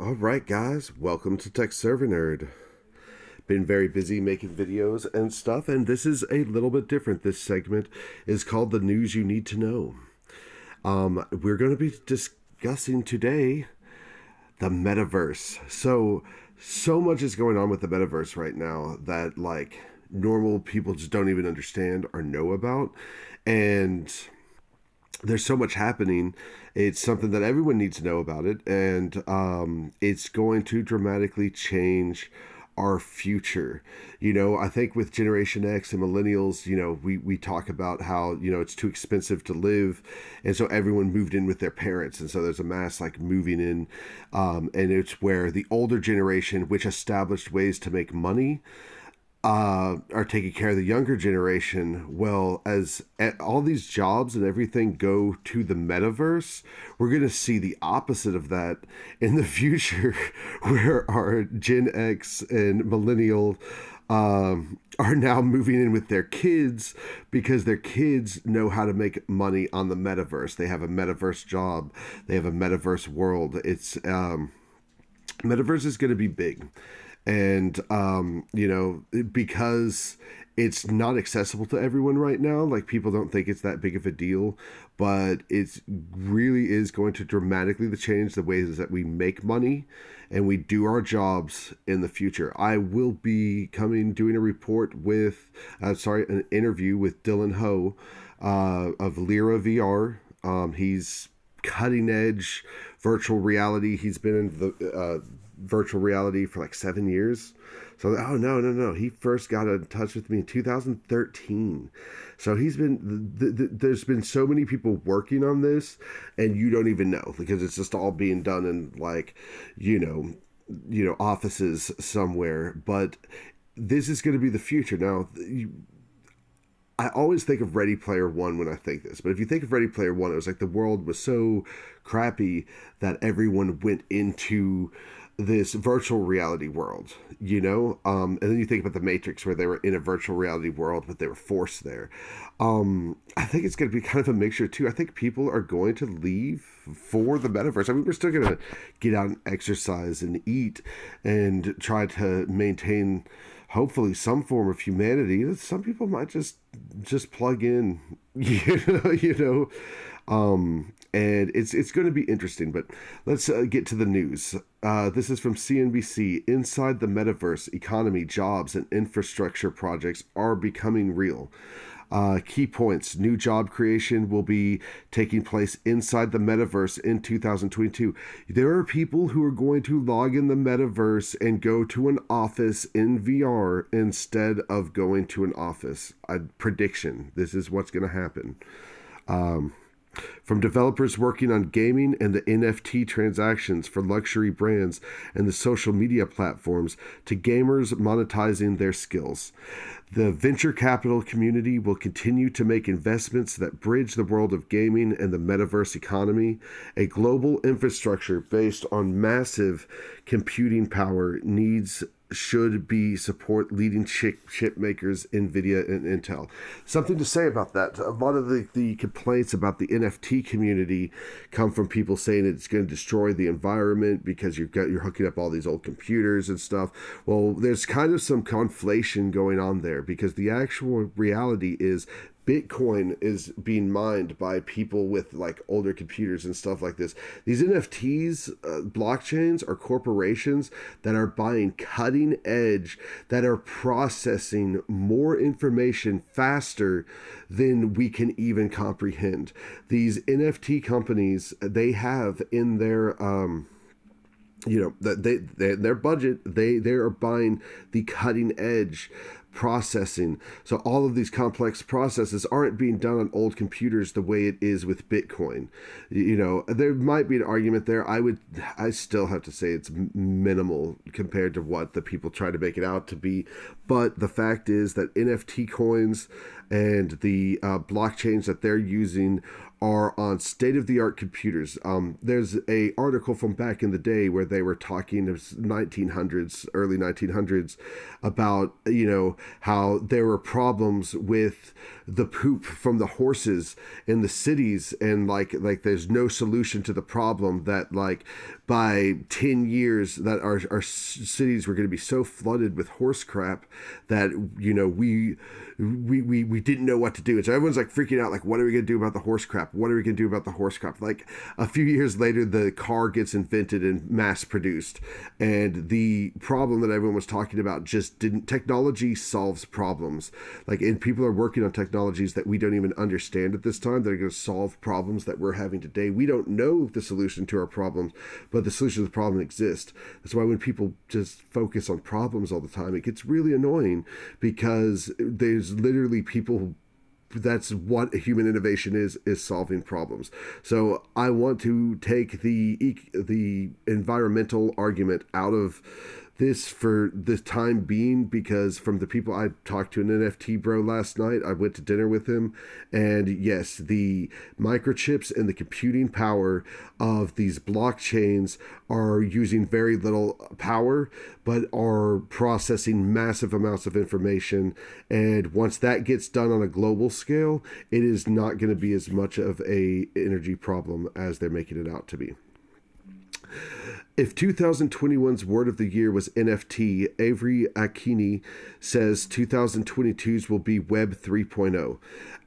All right, guys, welcome to Tech Server Nerd. Been very busy making videos and stuff, and this is a little bit different. This segment is called The News You Need to Know. We're going to be discussing today the Metaverse. So much is going on with the Metaverse right now that, like, normal people just don't even understand or know about. And there's so much happening. It's something that everyone needs to know about it, and it's going to dramatically change our future. I think with Generation X and millennials, we talk about how, it's too expensive to live. And so everyone moved in with their parents. And so there's a mass like moving in. And it's where the older generation, which established ways to make money, are taking care of the younger generation. Well, as all these jobs and everything go to the metaverse, we're going to see the opposite of that in the future, where our Gen X and millennial are now moving in with their kids because their kids know how to make money on the metaverse. They have a metaverse job. They have a metaverse world. Metaverse is going to be big. And, because it's not accessible to everyone right now, like, people don't think it's that big of a deal, but it really is going to dramatically change the ways that we make money and we do our jobs in the future. I will be doing a report with, an interview with Dylan Ho of Lyra VR. He's cutting edge virtual reality. He's been in the virtual reality for like 7 years. So, no. He first got in touch with me in 2013. So there's been so many people working on this, and you don't even know, because it's just all being done in, like, offices somewhere. But this is going to be the future. Now, I always think of Ready Player One when I think this, but if you think of Ready Player One, it was like the world was so crappy that everyone went into this virtual reality world, and then you think about the Matrix, where they were in a virtual reality world, but they were forced there. I think it's going to be kind of a mixture too. I think people are going to leave for the metaverse. I mean, we're still going to get out and exercise and eat and try to maintain, hopefully, some form of humanity. Some people might just plug in, and it's going to be interesting. But let's get to the news. This is from CNBC. Inside the metaverse, economy, jobs, and infrastructure projects are becoming real. Key points. New job creation will be taking place inside the metaverse in 2022. There are people who are going to log in the metaverse and go to an office in VR instead of going to an office. Prediction. This is what's going to happen. From developers working on gaming and the NFT transactions for luxury brands and the social media platforms, to gamers monetizing their skills. The venture capital community will continue to make investments that bridge the world of gaming and the metaverse economy. A global infrastructure based on massive computing power should be support leading chip makers, NVIDIA and Intel. Something to say about that. A lot of the complaints about the NFT community come from people saying it's going to destroy the environment because you're hooking up all these old computers and stuff. Well, there's kind of some conflation going on there, because the actual reality is Bitcoin is being mined by people with, like, older computers and stuff like this. These NFTs, blockchains, are corporations that are buying cutting edge, that are processing more information faster than we can even comprehend. These NFT companies, they have in their their budget, they are buying the cutting edge processing. So all of these complex processes aren't being done on old computers the way it is with Bitcoin. There might be an argument there. I still have to say it's minimal compared to what the people try to make it out to be. But the fact is that NFT coins and the blockchains that they're using are on state-of-the-art computers. There's a article from back in the day where they were talking of 1900s, early 1900s, about how there were problems with the poop from the horses in the cities, and like there's no solution to the problem, that like by 10 years that our cities were going to be so flooded with horse crap that we didn't know what to do. And so everyone's like freaking out, like, what are we going to do about the horse crap? What are we going to do about the horse crap? Like a few years later, the car gets invented and mass produced. And the problem that everyone was talking about just didn't, technology solves problems. Like, and people are working on technologies that we don't even understand at this time that are going to solve problems that we're having today. We don't know the solution to our problems, but the solution to the problem exists. That's why when people just focus on problems all the time, it gets really annoying, because there's literally people, that's what human innovation is solving problems. So I want to take the environmental argument out of this for the time being, because from the people I talked to, an NFT bro last night, I went to dinner with him, and yes, the microchips and the computing power of these blockchains are using very little power, but are processing massive amounts of information. And once that gets done on a global scale, it is not going to be as much of a energy problem as they're making it out to be. If 2021's word of the year was NFT, Avery Akini says 2022's will be Web 3.0.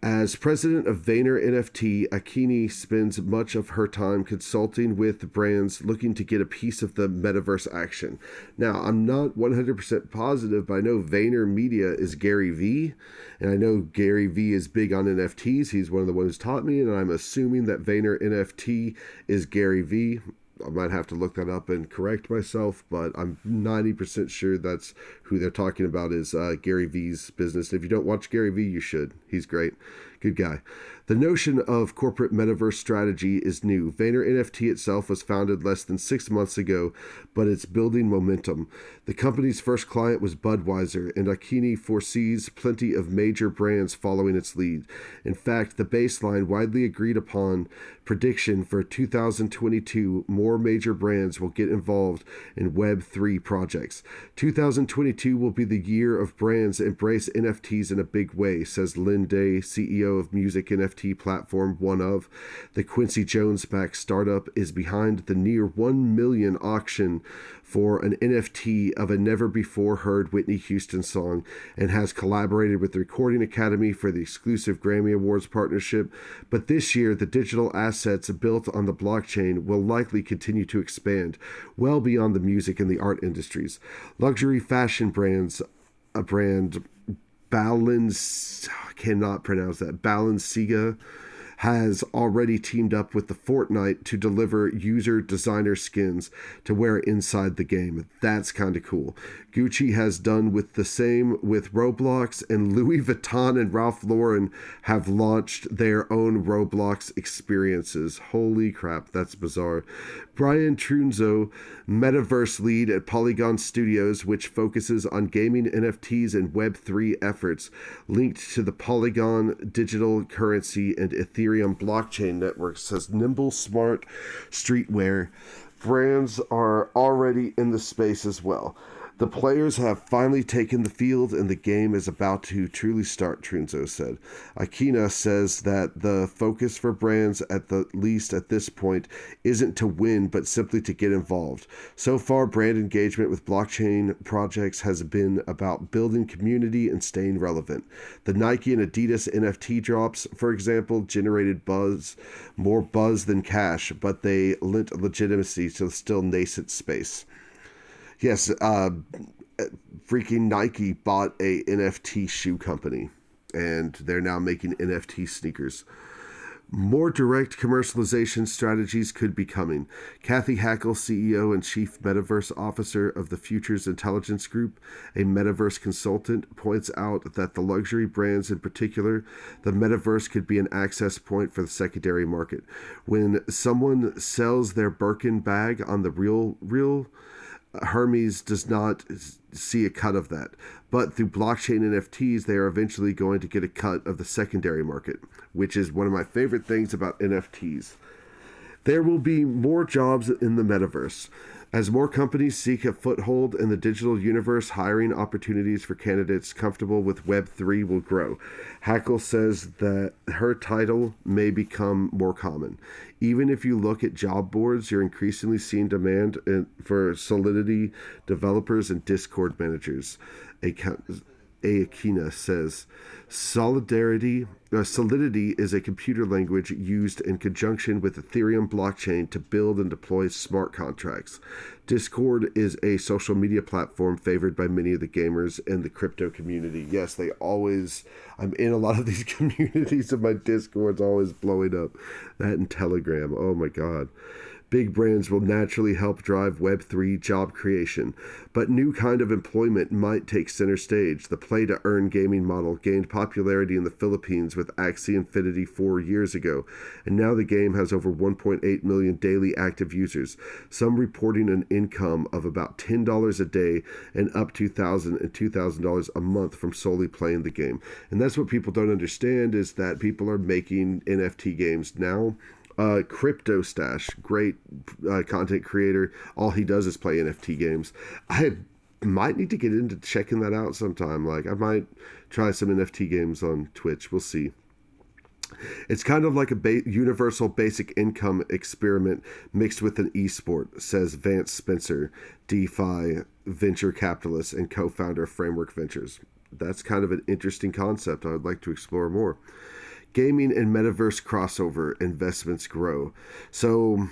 As president of Vayner NFT, Akini spends much of her time consulting with brands looking to get a piece of the metaverse action. Now, I'm not 100% positive, but I know Vayner Media is Gary Vee, and I know Gary Vee is big on NFTs. He's one of the ones who's taught me, and I'm assuming that Vayner NFT is Gary Vee. I might have to look that up and correct myself, but I'm 90% sure that's who they're talking about, is Gary Vee's business. And if you don't watch Gary Vee, you should. He's great. Good guy. The notion of corporate metaverse strategy is new. Vayner NFT itself was founded less than 6 months ago, but it's building momentum. The company's first client was Budweiser, and Akini foresees plenty of major brands following its lead. In fact, the baseline widely agreed upon prediction for 2022, more major brands will get involved in Web3 projects. 2022 will be the year of brands embrace NFTs in a big way, says Lynn Day, CEO of music NFT platform One Of. The Quincy Jones-backed startup is behind the near 1 million auction for an NFT of a never-before-heard Whitney Houston song, and has collaborated with the Recording Academy for the exclusive Grammy Awards partnership. But this year, the digital assets built on the blockchain will likely continue to expand well beyond the music and the art industries. Luxury fashion brands, a brand Balenciaga has already teamed up with the Fortnite to deliver user designer skins to wear inside the game. That's kind of cool. Gucci has done with the same with Roblox, and Louis Vuitton and Ralph Lauren have launched their own Roblox experiences. Holy crap, that's bizarre. Brian Trunzo, Metaverse lead at Polygon Studios, which focuses on gaming, NFTs, and Web3 efforts, linked to the Polygon digital currency and Ethereum blockchain network, says Nimble Smart Streetwear. Brands are already in the space as well. The players have finally taken the field, and the game is about to truly start, Trunzo said. Akina says that the focus for brands, at the least at this point, isn't to win, but simply to get involved. So far, brand engagement with blockchain projects has been about building community and staying relevant. The Nike and Adidas NFT drops, for example, generated more buzz than cash, but they lent legitimacy to the still nascent space. Yes, freaking Nike bought a NFT shoe company, and they're now making NFT sneakers. More direct commercialization strategies could be coming. Kathy Hackle, CEO and Chief Metaverse Officer of the Futures Intelligence Group, a Metaverse consultant, points out that the luxury brands in particular, the Metaverse could be an access point for the secondary market. When someone sells their Birkin bag on the real Hermes does not see a cut of that. But through blockchain NFTs, they are eventually going to get a cut of the secondary market, which is one of my favorite things about NFTs. There will be more jobs in the metaverse. As more companies seek a foothold in the digital universe, hiring opportunities for candidates comfortable with Web3 will grow. Hackle says that her title may become more common. Even if you look at job boards, you're increasingly seeing demand for Solidity developers and Discord managers. Akina says, Solidity is a computer language used in conjunction with Ethereum blockchain to build and deploy smart contracts. Discord is a social media platform favored by many of the gamers in the crypto community. Yes, I'm in a lot of these communities, and my Discord's always blowing up. That and Telegram. Oh my God. Big brands will naturally help drive Web3 job creation, but new kind of employment might take center stage. The play-to-earn gaming model gained popularity in the Philippines with Axie Infinity 4 years ago, and now the game has over 1.8 million daily active users, some reporting an income of about $10 a day and up to $1,000 and $2,000 a month from solely playing the game. And that's what people don't understand, is that people are making NFT games now. Crypto Stash, great content creator. All he does is play NFT games. I might need to get into checking that out sometime. Like, I might try some NFT games on Twitch. We'll see. It's kind of like a universal basic income experiment mixed with an esport, says Vance Spencer, DeFi venture capitalist and co-founder of Framework Ventures. That's kind of an interesting concept I would like to explore more. Gaming and metaverse crossover, investments grow. So,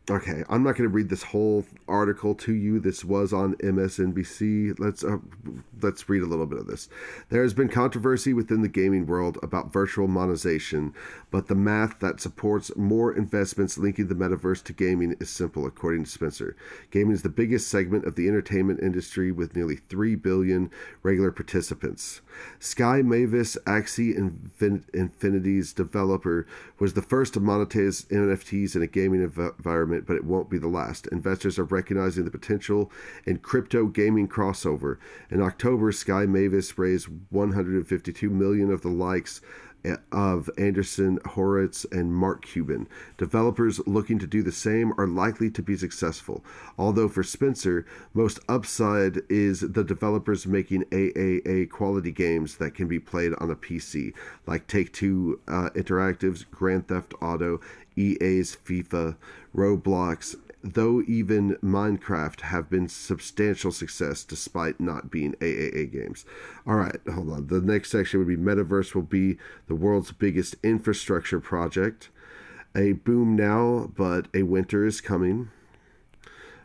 okay, I'm not going to read this whole article to you. This was on MSNBC. Let's read a little bit of this. There has been controversy within the gaming world about virtual monetization, but the math that supports more investments linking the metaverse to gaming is simple, according to Spencer. Gaming is the biggest segment of the entertainment industry with nearly 3 billion regular participants. Sky Mavis, Axie Infinity's developer, was the first to monetize NFTs in a gaming environment, but it won't be the last. Investors are recognizing the potential in crypto gaming crossover. In October, Sky Mavis raised $152 million of the likes of Anderson Horowitz and Mark Cuban. Developers looking to do the same are likely to be successful. Although for Spencer, most upside is the developers making AAA quality games that can be played on a PC, like Take-Two Interactive's Grand Theft Auto, EA's FIFA, Roblox, though even Minecraft have been substantial success despite not being AAA games. All right, hold on. The next section would be Metaverse will be the world's biggest infrastructure project. A boom now, but a winter is coming.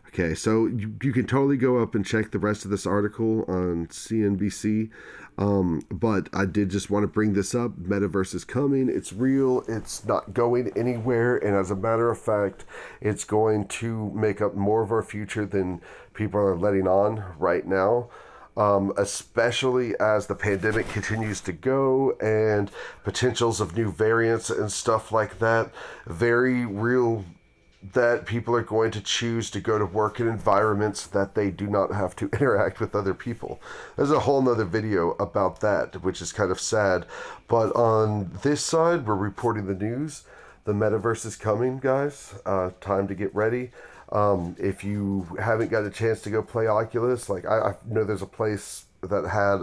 Okay, so you can totally go up and check the rest of this article on CNBC. But I did just want to bring this up. Metaverse is coming. It's real. It's not going anywhere. And as a matter of fact, it's going to make up more of our future than people are letting on right now. Especially as the pandemic continues to go and potentials of new variants and stuff like that. Very real that people are going to choose to go to work in environments that they do not have to interact with other people. There's a whole nother video about that, which is kind of sad. But on this side, we're reporting the news. The metaverse is coming, guys. Time to get ready. If you haven't got a chance to go play Oculus, like I know there's a place that had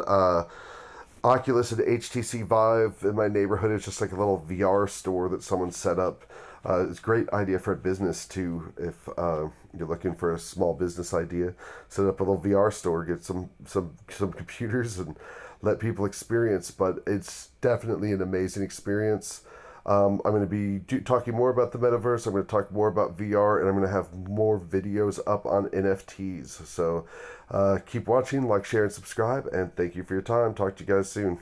Oculus and HTC Vive in my neighborhood. It's just like a little VR store that someone set up. It's a great idea for a business too. If you're looking for a small business idea, set up a little VR store, get some computers, and let people experience. But it's definitely an amazing experience. I'm going to be talking more about the metaverse. I'm going to talk more about VR, and I'm going to have more videos up on NFTs. So keep watching, like, share, and subscribe. And thank you for your time. Talk to you guys soon.